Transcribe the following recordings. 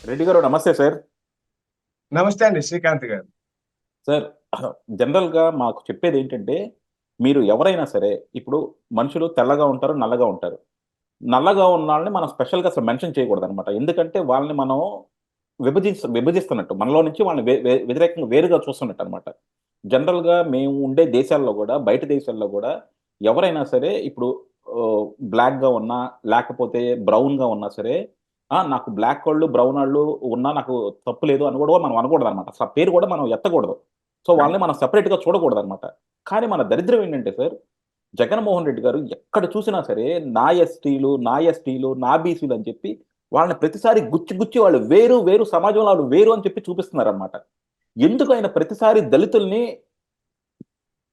రెడ్డి గారు నమస్తే సార్. నమస్తే అండి శ్రీకాంత్ గారు. సార్ జనరల్‌గా మాకు చెప్పేదేంటంటే, మీరు ఎవరైనా సరే ఇప్పుడు మనుషులు తెల్లగా ఉంటారు, నల్లగా ఉంటారు. నల్లగా ఉన్నోళ్ళని మనం స్పెషల్‌గా అసలు మెన్షన్ చేయకూడదనమాట. ఎందుకంటే వాళ్ళని మనం విభజిస్తున్నట్టు. మనలో నుంచి వాళ్ళని వ్యతిరేకంగా వేరుగా చూస్తున్నట్టనమాట. జనరల్‌గా మేము ఉండే దేశాల్లో గూడా, బయట దేశాల్లో గూడా ఎవరైనా సరే ఇప్పుడు బ్లాక్‌గా ఉన్నా, లేకపోతే బ్రౌన్‌గా ఉన్నా సరే, నాకు బ్లాకోళ్ళు, బ్రౌనోళ్ళు ఉన్నా నాకు తప్పు లేదు అని గూడా మనం అనకూడదనమాట. అసలు ఆ పేరు గూడా మనం ఎత్తకూడదు. సో, వాళ్ళని మనం సెపరేట్‌గా చూడకూడదనమాట. కానీ మన దరిద్రం ఏంటంటే సార్, జగన్‌మోహన్ రెడ్డి గారు ఎక్కడ చూసినా సరే నా ఎస్టీలు, నా ఎస్టీలు, నా బీసీలు అని చెప్పి వాళ్ళని ప్రతిసారి గుచ్చి గుచ్చి వాళ్ళు వేరు, వేరు సమాజంలో ఆళ్ళు వేరు అని చెప్పి చూపిస్తున్నారనమాట. ఎందుకు ఆయన ప్రతిసారి దళితుల్ని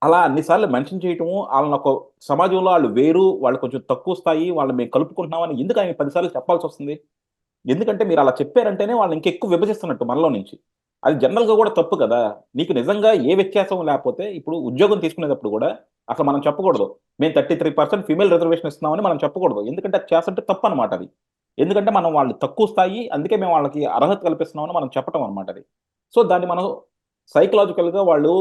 అలా అన్ని సార్లు మెన్షన్ చేయటము, ఆళ్ళనొక సమాజంలో ఆళ్ళు వేరు, వాళ్ళు కొంచెం తక్కువ స్థాయి, వాళ్ళని మేము కలుపుకుంటున్నామని ఎందుకు ఆయన 10 సార్లు చెప్పాల్సొస్తుంది? ఎందుకంటే మీరలా చెప్పారంటేనే వాళ్ళని ఇంకెక్కువ విభజిస్తున్నట్టు మనలో నుంచి. అది జనరల్‌గా గూడా తప్పు కదా! నీకు నిజంగా ఏ వ్యత్యాసం లేపోతే ఇప్పుడు ఉద్యోగం తీసుకునేటప్పుడు గూడా అసలు మనం చెప్పకూడదు. మేము 33% ఫీమేల్ రిజర్వేషన్ ఇస్తున్నామని మనం చెప్పకూడదు. ఎందుకంటే అది చేస్తుంటే తప్పనమాట అది. ఎందుకంటే మనం వాళ్ళు తక్కువ స్థాయి, అందుకే మేము వాళ్ళకి అర్హత కల్పిస్తున్నామని మనం చెప్పటం అనమాట అది. సో, దాన్ని మనం సైకలాజికల్‌గా వాళ్ళు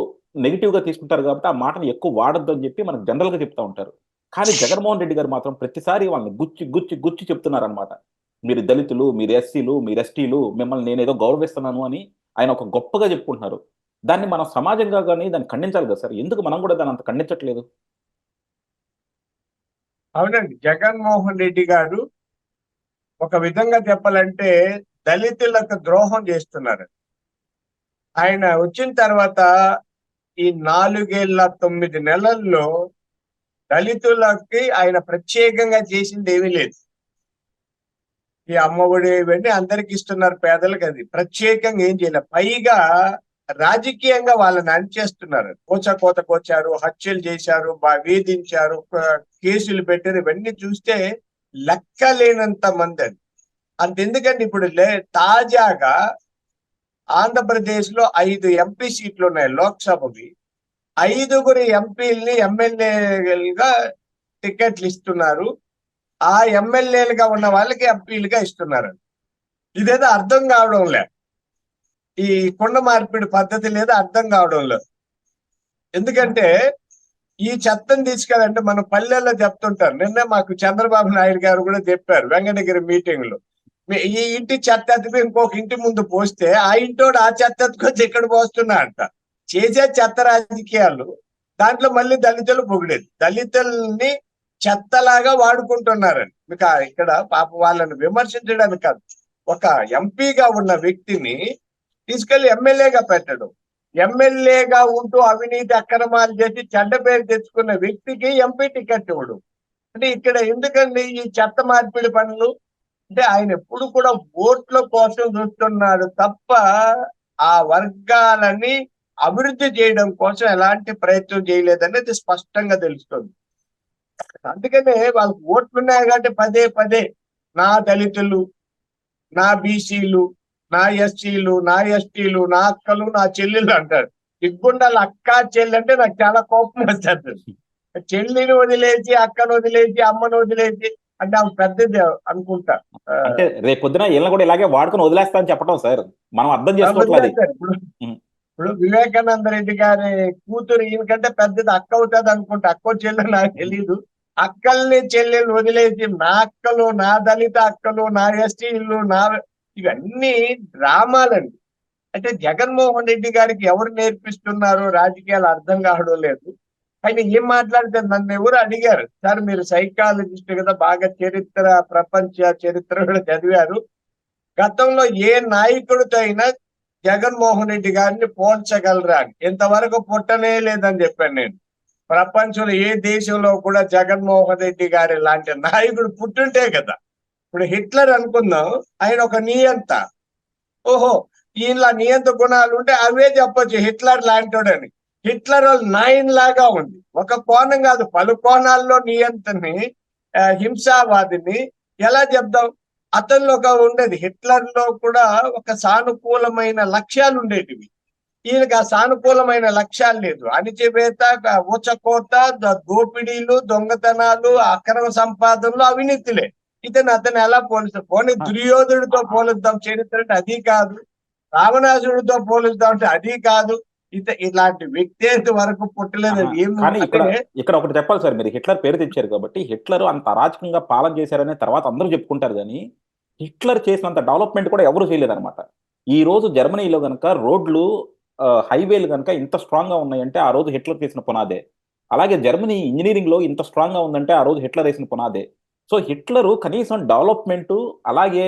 నెగెటివ్‌గా తీసుకుంటారు గాబట్టి, ఆ మాటని ఎక్కువ వాడొద్దని జెప్పి మనకు జనరల్‌గా చెప్తా ఉంటారు. కానీ జగన్‌మోహన్ రెడ్డి గారు మాత్రం ప్రతిసారి వాళ్ళని గుచ్చి, గుచ్చి, గుచ్చి చెప్తున్నారనమాట. మీరు దళితులు, మీరు ఎస్సీలు, మీరు ఎస్టీలు, మిమ్మల్ని నేనేదో గౌరవిస్తున్నాను అని ఆయన ఒక గొప్పగా చెప్పుకుంటున్నారు. దాన్ని మనం సమాజంగా గాని దాన్ని ఖండించాలి కదా సార్! ఎందుకు మనం గూడా దాన్నంత ఖండించట్లేదు? అవునండి. జగన్మోహన్ రెడ్డి గారు ఒక విధంగా చెప్పాలంటే దళితులకు ద్రోహం చేస్తున్నారు. ఆయన వచ్చిన తర్వాత ఈ 4 ఏళ్ల 9 నెలల్లో దళితులకి ఆయన ప్రత్యేకంగా చేసింది ఏమీ లేదు. ఈ అమ్మఒడి ఇవన్నీ అందరికి ఇస్తున్నారు పేదలకు, అది ప్రత్యేకంగా ఏం చేయలేదు. పైగా రాజకీయంగా వాళ్ళని అణిచేస్తున్నారు. కోత కోచారు, హత్యలు చేశారు, వేధించారు, కేసులు పెట్టారు. ఇవన్నీ చూస్తే లెక్కలేనంత మంది అండి. అంతెందుకండి ఇప్పుడు తాజాగా ఆంధ్రప్రదేశ్ లో 5 ఎంపీ సీట్లు ఉన్నాయి లోక్సభకి. 5గురు ఎంపీల్ని ఎమ్మెల్యేలుగా టికెట్లు ఇస్తున్నారు. ఆ ఎమ్మెల్యేలుగా ఉన్న వాళ్ళకి ఎంపీలుగా ఇస్తున్నారు. ఇదేదో అర్థం కావడం లే. ఈ కుండ మార్పిడి పద్ధతి లేదా అర్థం కావడం లేదు. ఎందుకంటే ఈ చెత్తను తీసుకెళ్ళంటే మన పల్లెల్లో చెప్తుంటారు. నిన్నే మాకు చంద్రబాబు నాయుడు గారు కూడా చెప్పారు వెంకటగిరి మీటింగ్ లో. ఈ ఇంటి చెత్త ఎత్తుకు ఇంకొక ఇంటి ముందు పోస్తే ఆ ఇంటోడు ఆ చెత్త ఎత్తుకొచ్చి ఇక్కడ పోస్తున్నా అంట. చేసే చెత్త రాజకీయాలు. దాంట్లో మళ్ళీ దళితులు పొగిడేది. దళితుల్ని చెత్తలాగా వాడుకుంటున్నారని. మీకు ఇక్కడ పాప వాళ్ళని విమర్శించడానికి కాదు, ఒక ఎంపీగా ఉన్న వ్యక్తిని తీసుకెళ్లి ఎమ్మెల్యేగా పెట్టడం, ఎమ్మెల్యేగా ఉంటూ అవినీతి అక్రమాలు చేసి చెడ్డ పేరు తెచ్చుకున్న వ్యక్తికి ఎంపీ టికెట్ ఇవ్వడు. అంటే ఇక్కడ ఎందుకండి ఈ చెత్త మార్పిడి పనులు? అంటే ఆయన ఎప్పుడు కూడా ఓట్ల కోసం చూస్తున్నాడు తప్ప ఆ వర్గాలని అభివృద్ధి చేయడం కోసం ఎలాంటి ప్రయత్నం చేయలేదనేది స్పష్టంగా తెలుస్తుంది. అందుకనే వాళ్ళకి ఓట్లున్నాయి కాబట్టి పదే పదే నా దళితులు, నా బీసీలు, నా ఎస్సీలు, నా ఎస్టీలు, నా అక్కలు, నా చెల్లెళ్ళు అంటారు. సిగ్గుండాలి అక్క చెల్లి అంటే నాకు చాలా కోపం వస్తుంది. చెల్లిని వదిలేసి, అక్కను వదిలేసి, అమ్మను వదిలేసి అంటే ఆమె పెద్దది అనుకుంటా. అంటే రేపొద్దున ఈళ్ళని గూడా ఇలాగే వాడుకొని వదిలేస్తా అని చెప్పటం సార్. మనం అర్థం చేసుకోవట్ల అది. వదిలేస్తారు. ఇప్పుడు హ్మ్. ఇప్పుడు వివేకానంద రెడ్డి గారి కూతురు ఈయనకంటే పెద్దది అక్క అవుతుంది అనుకుంటా. అక్కో చెల్లె నాకు తెలియదు. అక్కల్ని చెల్లెలు వదిలేసి నా అక్కలు, నా దళిత అక్కలు, నా ఎస్టీలు, ఇవన్నీ డ్రామాలండి. అంటే జగన్మోహన్ రెడ్డి గారికి ఎవరు నేర్పిస్తున్నారో రాజకీయాలు అర్థం కావడం లేదు. ఆయన ఏం మాట్లాడితే నన్ను ఎవరు అడిగారు, సార్ మీరు సైకాలజిస్ట్ కదా, బాగా చరిత్ర, ప్రపంచ చరిత్ర కూడా చదివారు. గతంలో ఏ నాయకుడితో అయినా జగన్మోహన్ రెడ్డి గారిని పోల్చగలరా అని. ఇంతవరకు పుట్టనే లేదని చెప్పాను నేను. ప్రపంచంలో ఏ దేశంలో కూడా జగన్మోహన్ రెడ్డి గారి లాంటి నాయకుడు పుట్టుంటే కదా. ఇప్పుడు హిట్లర్ అనుకుందాం, ఆయన ఒక నియంత. ఓహో, ఈయనలా నియంత గుణాలు ఉంటే అవే చెప్పొచ్చు హిట్లర్ లాంటోడని. హిట్లర్ నాయన్ లాగా ఉంది. ఒక కోణం కాదు, పలు కోణాల్లో నియంతని, హింసావాదిని ఎలా చెప్దాం? అతనిలో ఒక ఉండేది, హిట్లర్ లో కూడా ఒక సానుకూలమైన లక్ష్యాలు ఉండేటివి. ఈయనకి ఆ సానుకూలమైన లక్ష్యాలు లేదు. అణిచివేత, ఊచకోత, దోపిడీలు, దొంగతనాలు, అక్రమ సంపాదనలు, అవినీతిలే. ఇతను అతను ఎలా పోలుస్తాం? పోనీ ఆ, దుర్యోధనుడితో ఆ, పోలుద్దాం చరిత్ర అంటే అది కాదు, రావణాసుడితో పోలుద్దాం అంటే అది కాదు. ఇలాంటి వ్యక్తి వరకు పుట్టలేదు. ఆహా. ఏం కానీ అంటే ఇక్కడ ఇక్కడ ఒకటి చెప్పాలి సార్, మీరు హిట్లర్ పేరు తెచ్చారు కాబట్టి హిట్లర్ అంత అరాచకంగా పాలన చేశారనే తర్వాత అందరూ చెప్పుకుంటారు, కానీ హిట్లర్ చేసినంత డెవలప్మెంట్ కూడా ఎవరు చేయలేదన్నమాట. ఈ రోజు జర్మనీలో కనుక రోడ్లు, హైవేలు కనుక ఇంత స్ట్రాంగ్ గా ఉన్నాయంటే ఆ రోజు హిట్లర్ చేసిన పునాదే. అలాగే జర్మనీ ఇంజనీరింగ్ లో ఇంత స్ట్రాంగ్ గా ఉందంటే ఆ రోజు హిట్లర్ వేసిన పునాదే. సో హిట్లర్ కనీసం డెవలప్మెంట్, అలాగే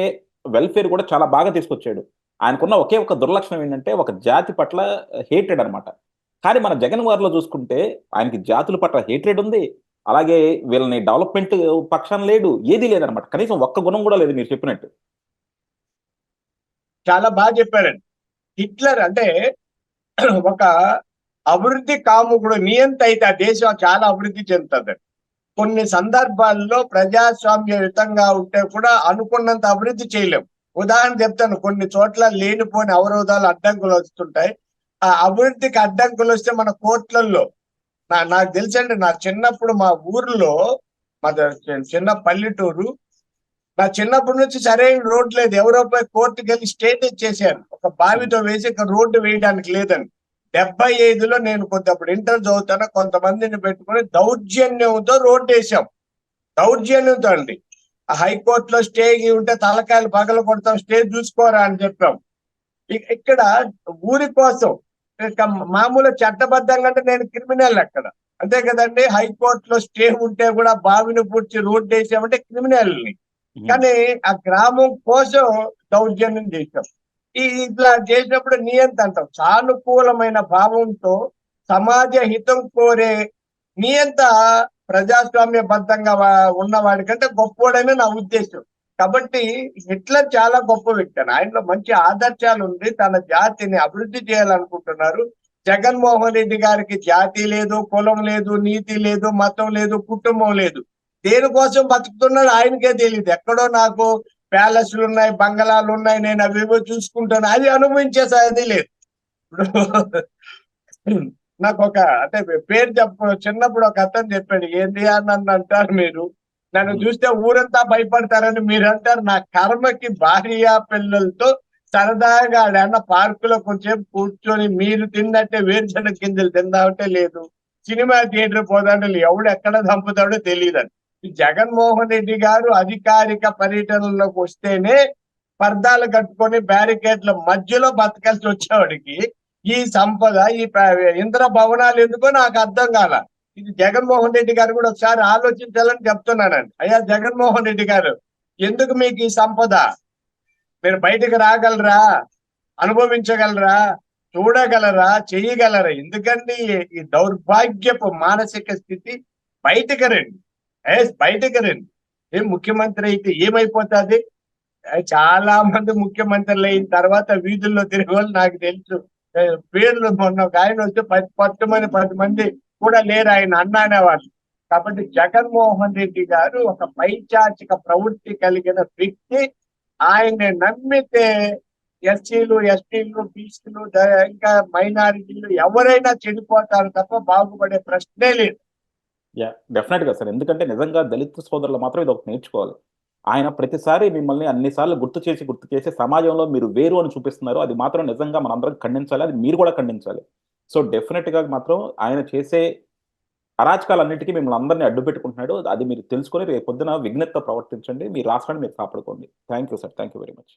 వెల్ఫేర్ కూడా చాలా బాగా తీసుకొచ్చాడు. ఆయనకున్న ఒకే ఒక దుర్లక్షణం ఏంటంటే ఒక జాతి పట్ల హేటెడ్ అన్నమాట. కానీ మన జగన్ వారిలో చూసుకుంటే ఆయనకి జాతుల పట్ల హేట్రేడ్ ఉంది. అలాగే వీళ్ళని డెవలప్మెంట్ పక్షాన లేడు. ఏదీ లేదనమాట. కనీసం ఒక్క గుణం కూడా లేదు మీరు చెప్పినట్టు. చాలా బాగా చెప్పారండి. హిట్లర్ అంటే ఒక అభివృద్ధి కాముకుడు నియంత అయితే ఆ దేశం చాలా అభివృద్ధి చెందుతుంది. కొన్ని సందర్భాల్లో ప్రజాస్వామ్యయుతంగా ఉంటే కూడా అనుకున్నంత అభివృద్ధి చేయలేం. ఉదాహరణ చెప్తాను, కొన్ని చోట్ల లేనిపోని అవరోధాలు, అడ్డంకులు వస్తుంటాయి. ఆ అభివృద్ధికి అడ్డంకులు వస్తే మన కోర్టులలో, నాకు తెలుసండి, నా చిన్నప్పుడు మా ఊర్లో, మాది చిన్న పల్లెటూరు, నా చిన్నప్పటి నుంచి సరైన రోడ్ లేదు. ఎవరో పోయి కోర్టుకి వెళ్ళి స్టే తెచ్చేసారు, ఒక బావితో వేసి ఇక్కడ రోడ్డు వేయడానికి లేదని. 75లో నేను కొద్దిప్పుడు ఇంటర్ చదువుతాను, కొంతమందిని పెట్టుకుని దౌర్జన్యంతో రోడ్డు వేసాం. దౌర్జన్యంతో అండి. ఆ హైకోర్టులో స్టే ఉంటే తలకాయలు పగల కొడతాం, స్టే చూసుకోరా అని చెప్పాం. ఇక్కడ ఊరి కోసం మామూలు చట్టబద్ధంగా అంటే నేను క్రిమినల్ అక్కడ, అంతే కదండి. హైకోర్టులో స్టే ఉంటే కూడా బావిని పూడ్చి రోడ్డు వేసామంటే క్రిమినల్ని. హ్మ్. కానీ ఆ గ్రామం కోసం దౌర్జన్యం చేశాం. ఇట్లా చేసినప్పుడు నియంత అంటాం. సానుకూలమైన భావంతో సమాజ హితం కోరే నియంత ప్రజాస్వామ్యబద్ధంగా ఉన్నవాడి కంటే గొప్పోడని నా ఉద్దేశం. కాబట్టి హిట్లర్ చాలా గొప్ప వ్యక్తి అని, ఆయనలో మంచి ఆదర్శాలు ఉంది, తన జాతిని అభివృద్ధి చేయాలనుకుంటున్నారు. జగన్మోహన్ రెడ్డి గారికి జాతి లేదు, కులం లేదు, నీతి లేదు, మతం లేదు, కుటుంబం లేదు. దేనికోసం బతుకుతున్నాడు ఆయనకే తెలియదు. ఎక్కడో నాకు ప్యాలెస్లు ఉన్నాయి, బంగళాలు ఉన్నాయి, నేను అవేవో చూసుకుంటాను, అది అనుభవించేది లేదు. ఇప్పుడు నాకు ఒక అంటే పేరు చిన్నప్పుడు ఒక అతను చెప్పాడు, ఏంటి అని నన్ను అంటారు మీరు, నన్ను హ్మ్. చూస్తే ఊరంతా భయపడతారని మీరు అంటారు. నా కర్మకి భార్య పిల్లలతో సరదాగా ఆడన్న పార్కులో కొంచెం కూర్చొని మీరు తిన్నట్టే వేరుశనగ గింజలు తిందామంటే లేదు, సినిమా థియేటర్ పోదాంటే ఎవడు ఎక్కడ చంపుతాడో తెలియదని. ఈ జగన్మోహన్ రెడ్డి గారు అధికారిక పర్యటనలోకి వస్తేనే పర్దాలు కట్టుకొని బ్యారికేడ్ల మధ్యలో బతకాల్సి వచ్చేవాడికి ఈ సంపద, ఈ ఇంద్ర భవనాలు ఎందుకో నాకు అర్థం కాల. ఇది జగన్మోహన్ రెడ్డి గారు కూడా ఒకసారి ఆలోచించాలని చెప్తున్నానండి. అయ్యా జగన్మోహన్ రెడ్డి గారు, ఎందుకు మీకు ఈ సంపద? మీరు బయటకు రాగలరా? అనుభవించగలరా? చూడగలరా? చేయగలరా? ఎందుకండి ఈ దౌర్భాగ్యపు మానసిక స్థితి? బయటకు రండి, బయటకు రండి. ఏం ముఖ్యమంత్రి అయితే ఏమైపోతుంది? చాలా మంది ముఖ్యమంత్రులు అయిన తర్వాత వీధుల్లో తిరిగే వాళ్ళు నాకు తెలుసు. పేర్లు మొన్న ఒక ఆయన వస్తే 10 మంది కూడా లేరు ఆయన అన్న అనేవాళ్ళు. కాబట్టి జగన్మోహన్ రెడ్డి గారు ఒక పైచాచిక ప్రవృత్తి కలిగిన వ్యక్తి. ఆయన్ని నమ్మితే ఎస్సీలు, ఎస్టీలు, బీసీలు, ఇంకా మైనారిటీలు ఎవరైనా చెడిపోతారు తప్ప బాగుపడే ప్రశ్నే లేదు. డెఫినెట్ గా సార్. ఎందుకంటే నిజంగా దళిత సోదరులు మాత్రం ఇది ఒకటి నేర్చుకోవాలి. ఆయన ప్రతిసారి మిమ్మల్ని అన్ని సార్లు గుర్తు చేసి సమాజంలో మీరు వేరు అని చూపిస్తున్నారు. అది మాత్రం నిజంగా మనందరం ఖండించాలి. అది మీరు కూడా ఖండించాలి. సో డెఫినెట్ గా మాత్రం ఆయన చేసే అరాచకాలన్నిటికీ మిమ్మల్ని అందరిని అడ్డు పెట్టుకుంటున్నాడు. అది మీరు తెలుసుకొని రేపు పొద్దున విజ్ఞతతో ప్రవర్తించండి. మీ రాష్ట్రాన్ని మీరు కాపాడుకోండి. Thank you sir. Thank you very much.